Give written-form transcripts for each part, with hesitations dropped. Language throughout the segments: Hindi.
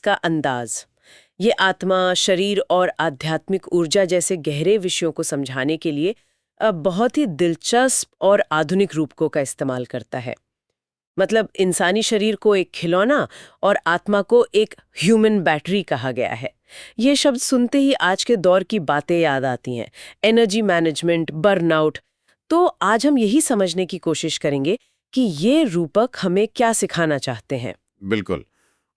इसका अंदाज। ये आत्मा, शरीर और आध्यात्मिक ऊर्जा जैसे गहरे विषयों को समझाने के लिए बहुत ही दिलचस्प और आधुनिक रूपकों का इस्तेमाल करता है। मतलब इंसानी शरीर को एक खिलौना और आत्मा को एक ह्यूमन बैटरी कहा गया है। ये शब्द सुनते ही आज के दौर की बातें याद आती हैं, एनर्जी मैनेजमेंट, बर्नआउट। तो आज हम यही समझने की कोशिश करेंगे कि ये रूपक हमें क्या सिखाना चाहते हैं। बिल्कुल।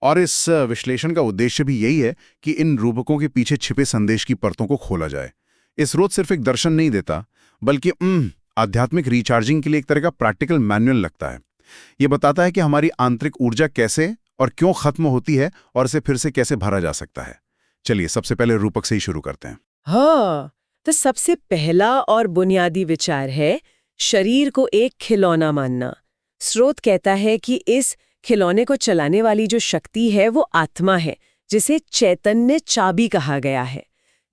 और इस विश्लेषण का उद्देश्य भी यही है कि इन रूपकों के पीछे छिपे संदेश की परतों को खोला जाए। इस स्रोत सिर्फ एक दर्शन नहीं देता, बल्कि आध्यात्मिक रिचार्जिंग के लिए एक तरह का प्रैक्टिकल मैनुअल लगता है। ये बताता है कि हमारी आंतरिक ऊर्जा कैसे और क्यों खत्म होती है और इसे फिर से कैसे भरा जा सकता है। चलिए सबसे पहले रूपक से ही शुरू करते हैं। हाँ, तो सबसे पहला और बुनियादी विचार है शरीर को एक खिलौना मानना। स्रोत कहता है कि इस खिलौने को चलाने वाली जो शक्ति है वो आत्मा है, जिसे चैतन्य चाबी कहा गया है।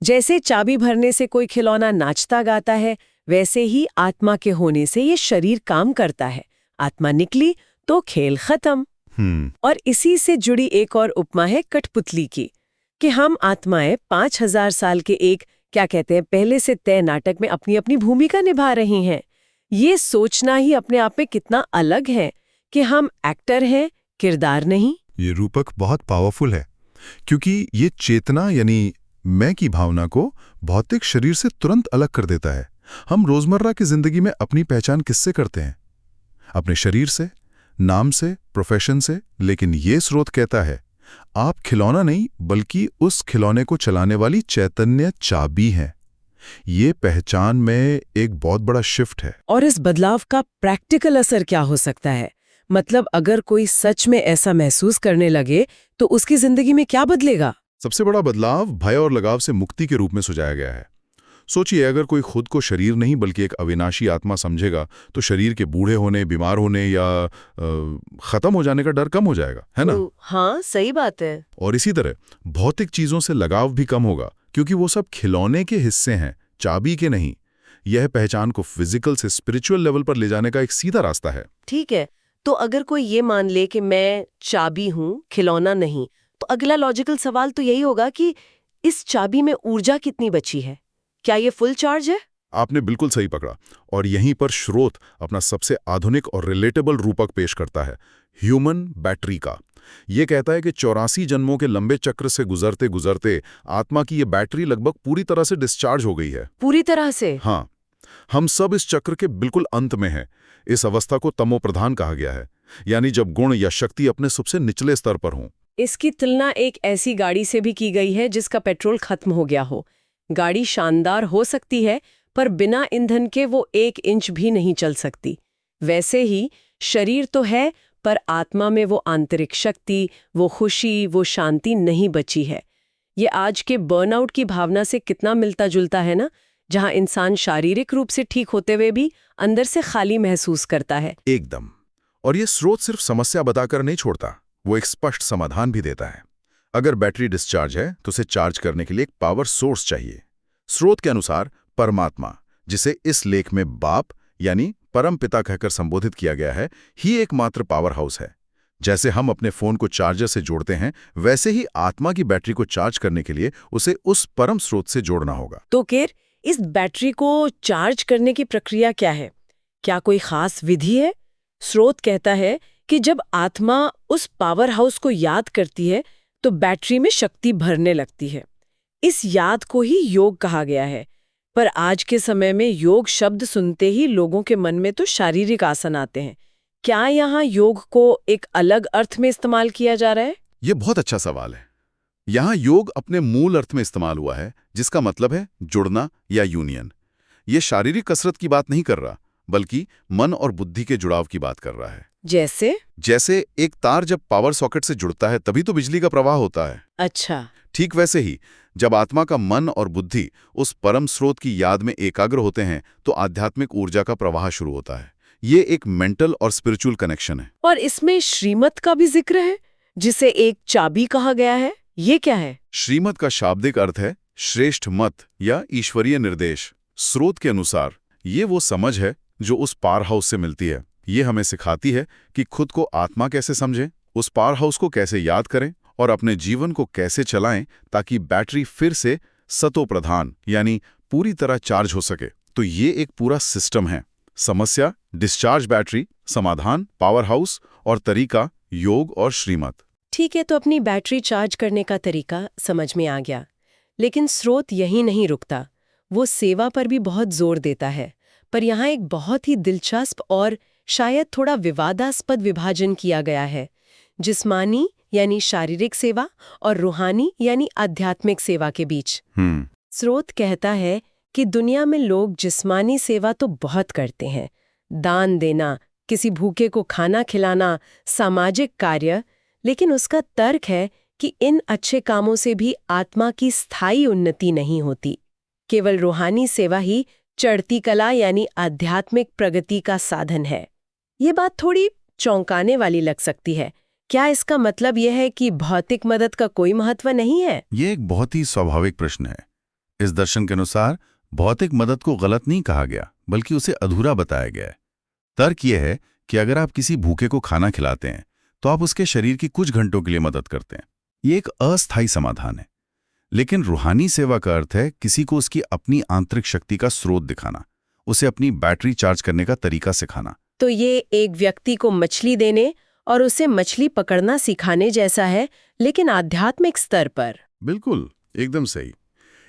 जैसे चाबी भरने से कोई खिलौना नाचता गाता है, वैसे ही आत्मा के होने से ये शरीर काम करता है। आत्मा निकली तो खेल खत्म। और इसी से जुड़ी एक और उपमा है कठपुतली की, कि हम आत्माएं 5000 साल के एक क्या कहते हैं पहले से तय नाटक में अपनी अपनी भूमिका निभा रही हैं। ये सोचना ही अपने आप में कितना अलग है कि हम एक्टर हैं, किरदार नहीं। ये रूपक बहुत पावरफुल है, क्योंकि ये चेतना यानी मैं की भावना को भौतिक शरीर से तुरंत अलग कर देता है। हम रोजमर्रा की जिंदगी में अपनी पहचान किससे करते हैं? अपने शरीर से, नाम से, प्रोफेशन से। लेकिन ये स्रोत कहता है आप खिलौना नहीं, बल्कि उस खिलौने को चलाने वाली चैतन्य चाबी हैं। ये पहचान में एक बहुत बड़ा शिफ्ट है। और इस बदलाव का प्रैक्टिकल असर क्या हो सकता है? मतलब अगर कोई सच में ऐसा महसूस करने लगे तो उसकी जिंदगी में क्या बदलेगा? सबसे बड़ा बदलाव भय और लगाव से मुक्ति के रूप में सुझाया गया है। सोचिए, अगर कोई खुद को शरीर नहीं बल्कि एक अविनाशी आत्मा समझेगा तो शरीर के बूढ़े होने, बीमार होने या खत्म हो जाने का डर कम हो जाएगा, है ना? हाँ, सही बात है। और इसी तरह भौतिक चीजों से लगाव भी कम होगा, क्योंकि वो सब खिलौने के हिस्से हैं, चाबी के नहीं। यह पहचान को फिजिकल से स्पिरिचुअल लेवल पर ले जाने का एक सीधा रास्ता है। ठीक है, तो अगर कोई ये मान ले कि मैं चाबी हूँ, खिलौना नहीं, तो अगला लॉजिकल सवाल तो यही होगा कि इस चाबी में ऊर्जा कितनी बची है? क्या ये फुल चार्ज है? आपने बिल्कुल सही पकड़ा। और यहीं पर स्रोत अपना सबसे आधुनिक और रिलेटेबल रूपक पेश करता है, ह्यूमन बैटरी का। ये कहता है कि 84 जन्मों के लंबे चक्र से गुजरते गुजरते आत्मा की ये बैटरी लगभग पूरी तरह से डिस्चार्ज हो गई है। पूरी तरह से? हाँ, हम सब इस चक्र के बिल्कुल अंत में हैं। इस अवस्था को तमो प्रधान कहा गया है, यानी जब गुण या शक्ति अपने सबसे निचले स्तर पर हों। इसकी तुलना एक ऐसी गाड़ी से भी की गई है जिसका पेट्रोल खत्म हो गया हो। गाड़ी शानदार हो सकती है, पर बिना ईंधन के वो 1 इंच भी नहीं चल सकती। वैसे ही शरीर तो है, पर आत्मा में वो आंतरिक शक्ति, वो खुशी, वो शांति नहीं बची है। ये आज के बर्नआउट की भावना से कितना मिलता जुलता है ना, जहां इंसान शारीरिक रूप से ठीक होते हुए भी अंदर से खाली महसूस करता है। एकदम। और ये स्रोत सिर्फ समस्या बताकर नहीं छोड़ता, वो एक स्पष्ट समाधान भी देता है। अगर बैटरी डिस्चार्ज है तो उसे चार्ज करने के लिए एक पावर सोर्स चाहिए। स्रोत के अनुसार परमात्मा, जिसे इस लेख में बाप यानी परम पिता कहकर संबोधित किया गया है, ही एकमात्र पावर हाउस है। जैसे हम अपने फोन को चार्जर से जोड़ते हैं, वैसे ही आत्मा की बैटरी को चार्ज करने के लिए उसे उस परम स्रोत से जोड़ना होगा। तो केर, इस बैटरी को चार्ज करने की प्रक्रिया क्या है? क्या कोई खास विधि है? स्रोत कहता है कि जब आत्मा उस पावर हाउस को याद करती है तो बैटरी में शक्ति भरने लगती है। इस याद को ही योग कहा गया है। पर आज के समय में योग शब्द सुनते ही लोगों के मन में तो शारीरिक आसन आते हैं। क्या यहाँ योग को एक अलग अर्थ में इस्तेमाल किया जा रहा है? ये बहुत अच्छा सवाल है। यहाँ योग अपने मूल अर्थ में इस्तेमाल हुआ है, जिसका मतलब है जुड़ना या यूनियन। ये शारीरिक कसरत की बात नहीं कर रहा, बल्कि मन और बुद्धि के जुड़ाव की बात कर रहा है। जैसे एक तार जब पावर सॉकेट से जुड़ता है तभी तो बिजली का प्रवाह होता है। अच्छा। ठीक वैसे ही जब आत्मा का मन और बुद्धि उस परम स्रोत की याद में एकाग्र होते हैं तो आध्यात्मिक ऊर्जा का प्रवाह शुरू होता है। ये एक मेंटल और स्पिरिचुअल कनेक्शन है। और इसमें श्रीमत का भी जिक्र है, जिसे एक चाबी कहा गया है। ये क्या है? श्रीमत का शाब्दिक अर्थ है श्रेष्ठ मत या ईश्वरीय निर्देश। स्रोत के अनुसार ये वो समझ है जो उस पावर हाउस से मिलती है। ये हमें सिखाती है कि खुद को आत्मा कैसे समझें, उस पावर हाउस को कैसे याद करें और अपने जीवन को कैसे चलाएं ताकि बैटरी फिर से सतोप्रधान यानी पूरी तरह चार्ज हो सके। तो ये एक पूरा सिस्टम है। समस्या, डिस्चार्ज बैटरी, समाधान, पावर हाउस और तरीका, योग और श्रीमत। ठीक है, तो अपनी बैटरी चार्ज करने का तरीका समझ में आ गया। लेकिन स्रोत यहीं नहीं रुकता, वो सेवा पर भी बहुत जोर देता है। पर यहाँ एक बहुत ही दिलचस्प और शायद थोड़ा विवादास्पद विभाजन किया गया है, जिस्मानी यानी शारीरिक सेवा और रूहानी यानी आध्यात्मिक सेवा के बीच। स्रोत कहता है कि दुनिया में लोग जिस्मानी सेवा तो बहुत करते हैं, दान देना, किसी भूखे को खाना खिलाना, सामाजिक कार्य, लेकिन उसका तर्क है कि इन अच्छे कामों से भी आत्मा की स्थायी उन्नति नहीं होती। केवल रूहानी सेवा ही चढ़ती कला यानी आध्यात्मिक प्रगति का साधन है। ये बात थोड़ी चौंकाने वाली लग सकती है। क्या इसका मतलब यह है कि भौतिक मदद का कोई महत्व नहीं है? ये एक बहुत ही स्वाभाविक प्रश्न है। इस दर्शन के अनुसार भौतिक मदद को गलत नहीं कहा गया, बल्कि उसे अधूरा बताया गया है। तर्क यह है कि अगर आप किसी भूखे को खाना खिलाते हैं तो आप उसके शरीर की कुछ घंटों के लिए मदद करते हैं। ये एक अस्थायी समाधान है। लेकिन रूहानी सेवा का अर्थ है किसी को उसकी अपनी आंतरिक शक्ति का स्रोत दिखाना, उसे अपनी बैटरी चार्ज करने का तरीका सिखाना। तो ये एक व्यक्ति को मछली देने और उसे मछली पकड़ना सिखाने जैसा है, लेकिन आध्यात्मिक स्तर पर। बिल्कुल, एकदम सही।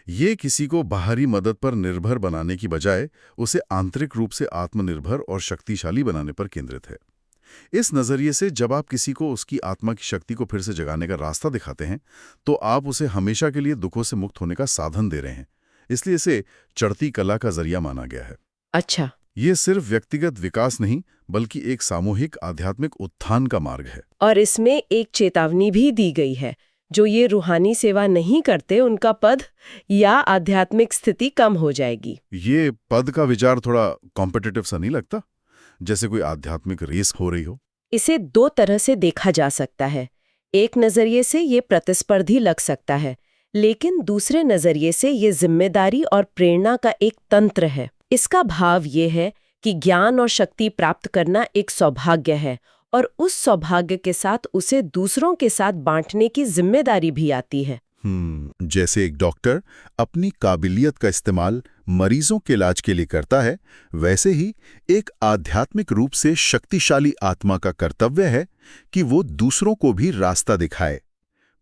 ये किसी को बाहरी मदद पर निर्भर बनाने की बजाय उसे आंतरिक रूप से आत्मनिर्भर और शक्तिशाली बनाने पर केंद्रित है। इस नजरिए से जब आप किसी को उसकी आत्मा की शक्ति को फिर से जगाने का रास्ता दिखाते हैं, तो आप उसे हमेशा के लिए दुखों से मुक्त होने का साधन दे रहे हैं। इसलिए इसे चढ़ती कला का जरिया माना गया है। अच्छा, ये सिर्फ व्यक्तिगत विकास नहीं, बल्कि एक सामूहिक आध्यात्मिक उत्थान का मार्ग है। और इसमें एक चेतावनी भी दी गई है, जो ये रूहानी सेवा नहीं करते उनका पद या आध्यात्मिक स्थिति कम हो जाएगी। ये पद का विचार थोड़ा कॉम्पिटिटिव सा नहीं लगता, जैसे कोई आध्यात्मिक रेस हो रही हो? इसे दो तरह से देखा जा सकता है। एक नजरिए से ये प्रतिस्पर्धी लग सकता है, लेकिन दूसरे नजरिए से ये जिम्मेदारी और प्रेरणा का एक तंत्र है। इसका भाव ये है कि ज्ञान और शक्ति प्राप्त करना एक सौभाग्य है, और उस सौभाग्य के साथ उसे दूसरों के साथ बांटने की जिम्मेदारी भी आती है। जैसे एक डॉक्टर अपनी काबिलियत का इस्तेमाल मरीजों के इलाज के लिए करता है, वैसे ही एक आध्यात्मिक रूप से शक्तिशाली आत्मा का कर्तव्य है कि वो दूसरों को भी रास्ता दिखाए।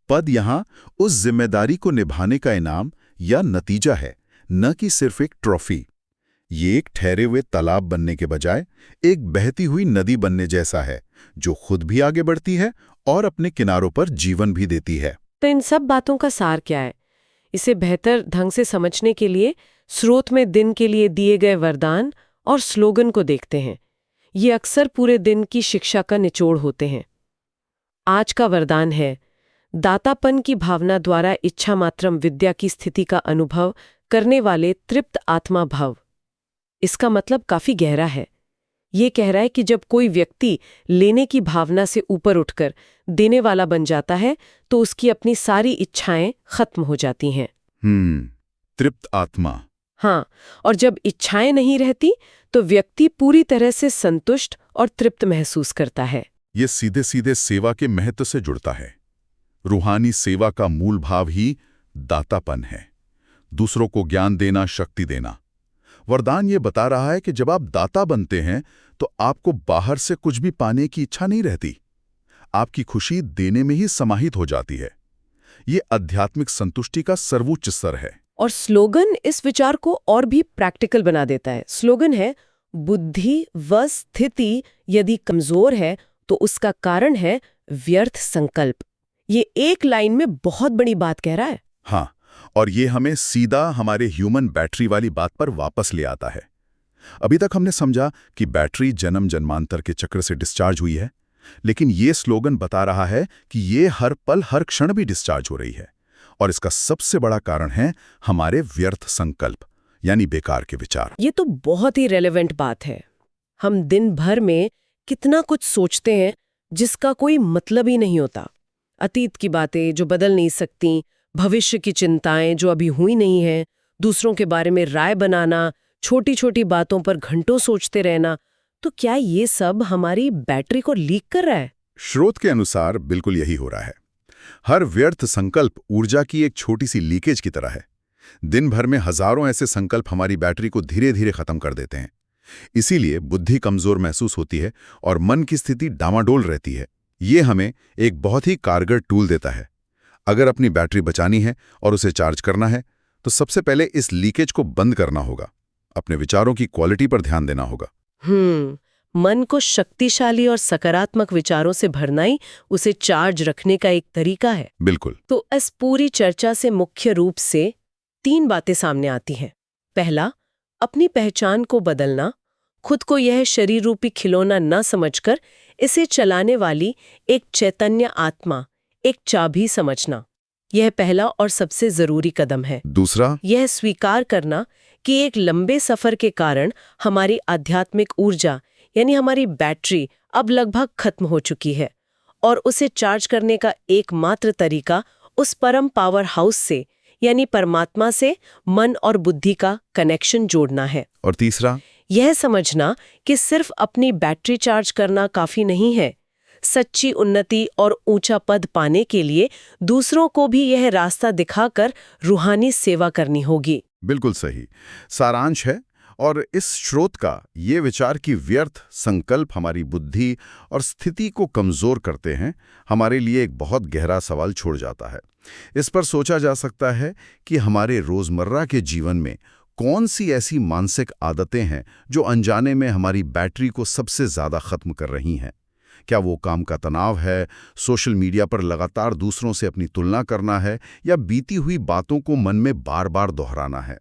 पद यहाँ उस जिम्मेदारी को निभाने का इनाम या नतीजा है, न कि सिर्फ एक ट्रॉफी। ये एक ठहरे हुए तालाब बनने के बजाय एक बहती हुई नदी बनने जैसा है, जो खुद भी आगे बढ़ती है और अपने किनारों पर जीवन भी देती है। तो इन सब बातों का सार क्या है? इसे बेहतर ढंग से समझने के लिए स्रोत में दिन के लिए दिए गए वरदान और स्लोगन को देखते हैं। ये अक्सर पूरे दिन की शिक्षा का निचोड़ होते हैं। आज का वरदान है, दातापन की भावना द्वारा इच्छा मात्रम विद्या की स्थिति का अनुभव करने वाले तृप्त आत्मा भव। इसका मतलब काफी गहरा है। ये कह रहा है कि जब कोई व्यक्ति लेने की भावना से ऊपर उठकर देने वाला बन जाता है, तो उसकी अपनी सारी इच्छाएं खत्म हो जाती हैं। तृप्त आत्मा। हाँ, और जब इच्छाएं नहीं रहती, तो व्यक्ति पूरी तरह से संतुष्ट और तृप्त महसूस करता है। ये सीधे सीधे सेवा के महत्व से जुड़ता है। रूहानी सेवा का मूल भाव ही दातापन है, दूसरों को ज्ञान देना, शक्ति देना। वरदान ये बता रहा है कि जब आप दाता बनते हैं तो आपको बाहर से कुछ भी पाने की इच्छा नहीं रहती। आपकी खुशी देने में ही समाहित हो जाती है। ये आध्यात्मिक संतुष्टि का सर्वोच्च स्तर है। और स्लोगन इस विचार को और भी प्रैक्टिकल बना देता है। स्लोगन है, बुद्धि व स्थिति यदि कमजोर है तो उसका कारण है व्यर्थ संकल्प। ये एक लाइन में बहुत बड़ी बात कह रहा है। हाँ, और ये हमें सीधा हमारे ह्यूमन बैटरी वाली बात पर वापस ले आता है। अभी तक हमने समझा कि बैटरी जन्म जन्मांतर के चक्र से डिस्चार्ज हुई है, लेकिन ये स्लोगन बता रहा है कि ये हर पल हर क्षण भी डिस्चार्ज हो रही है। और इसका सबसे बड़ा कारण है हमारे व्यर्थ संकल्प, यानी बेकार के विचार। ये तो बहुत ही रेलेवेंट बात है। हम दिन भर में कितना कुछ सोचते हैं जिसका कोई मतलब ही नहीं होता। अतीत की बातें जो बदल नहीं सकती, भविष्य की चिंताएं जो अभी हुई नहीं है, दूसरों के बारे में राय बनाना, छोटी छोटी बातों पर घंटों सोचते रहना। तो क्या ये सब हमारी बैटरी को लीक कर रहा है? स्रोत के अनुसार बिल्कुल यही हो रहा है। हर व्यर्थ संकल्प ऊर्जा की एक छोटी सी लीकेज की तरह है। दिन भर में हजारों ऐसे संकल्प हमारी बैटरी को धीरे धीरे खत्म कर देते हैं। इसीलिए बुद्धि कमजोर महसूस होती है और मन की स्थिति डामाडोल रहती है। ये हमें एक बहुत ही कारगर टूल देता है। अगर अपनी बैटरी बचानी है और उसे चार्ज करना है तो सबसे पहले इस लीकेज को बंद करना होगा। अपने विचारों की क्वालिटी पर ध्यान देना होगा। मन को शक्तिशाली और सकारात्मक विचारों से भरना ही उसे चार्ज रखने का एक तरीका है। बिल्कुल। तो इस पूरी चर्चा से मुख्य रूप से 3 बातें सामने आती हैं। पहला, अपनी पहचान को बदलना, खुद को यह शरीर रूपी खिलौना न समझकर इसे चलाने वाली एक चैतन्य आत्मा, एक चाबी समझना। यह पहला और सबसे जरूरी कदम है। दूसरा, यह स्वीकार करना कि एक लंबे सफर के कारण हमारी आध्यात्मिक ऊर्जा यानी हमारी बैटरी अब लगभग खत्म हो चुकी है और उसे चार्ज करने का एकमात्र तरीका उस परम पावर हाउस से यानी परमात्मा से मन और बुद्धि का कनेक्शन जोड़ना है। और तीसरा, यह समझना कि सिर्फ अपनी बैटरी चार्ज करना काफी नहीं है। सच्ची उन्नति और ऊंचा पद पाने के लिए दूसरों को भी यह रास्ता दिखाकर रूहानी सेवा करनी होगी। बिल्कुल सही सारांश है। और इस स्रोत का ये विचार कि व्यर्थ संकल्प हमारी बुद्धि और स्थिति को कमजोर करते हैं, हमारे लिए एक बहुत गहरा सवाल छोड़ जाता है। इस पर सोचा जा सकता है कि हमारे रोजमर्रा के जीवन में कौन सी ऐसी मानसिक आदतें हैं जो अनजाने में हमारी बैटरी को सबसे ज्यादा खत्म कर रही हैं। क्या वो काम का तनाव है, सोशल मीडिया पर लगातार दूसरों से अपनी तुलना करना है, या बीती हुई बातों को मन में बार बार दोहराना है?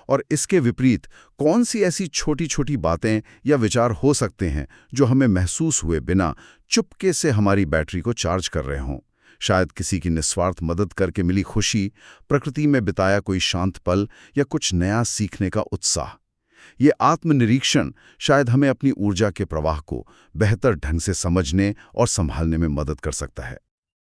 और इसके विपरीत कौन सी ऐसी छोटी छोटी बातें या विचार हो सकते हैं जो हमें महसूस हुए बिना चुपके से हमारी बैटरी को चार्ज कर रहे हों? शायद किसी की निस्वार्थ मदद करके मिली खुशी, प्रकृति में बिताया कोई शांत पल, या कुछ नया सीखने का उत्साह। ये आत्मनिरीक्षण शायद हमें अपनी ऊर्जा के प्रवाह को बेहतर ढंग से समझने और संभालने में मदद कर सकता है।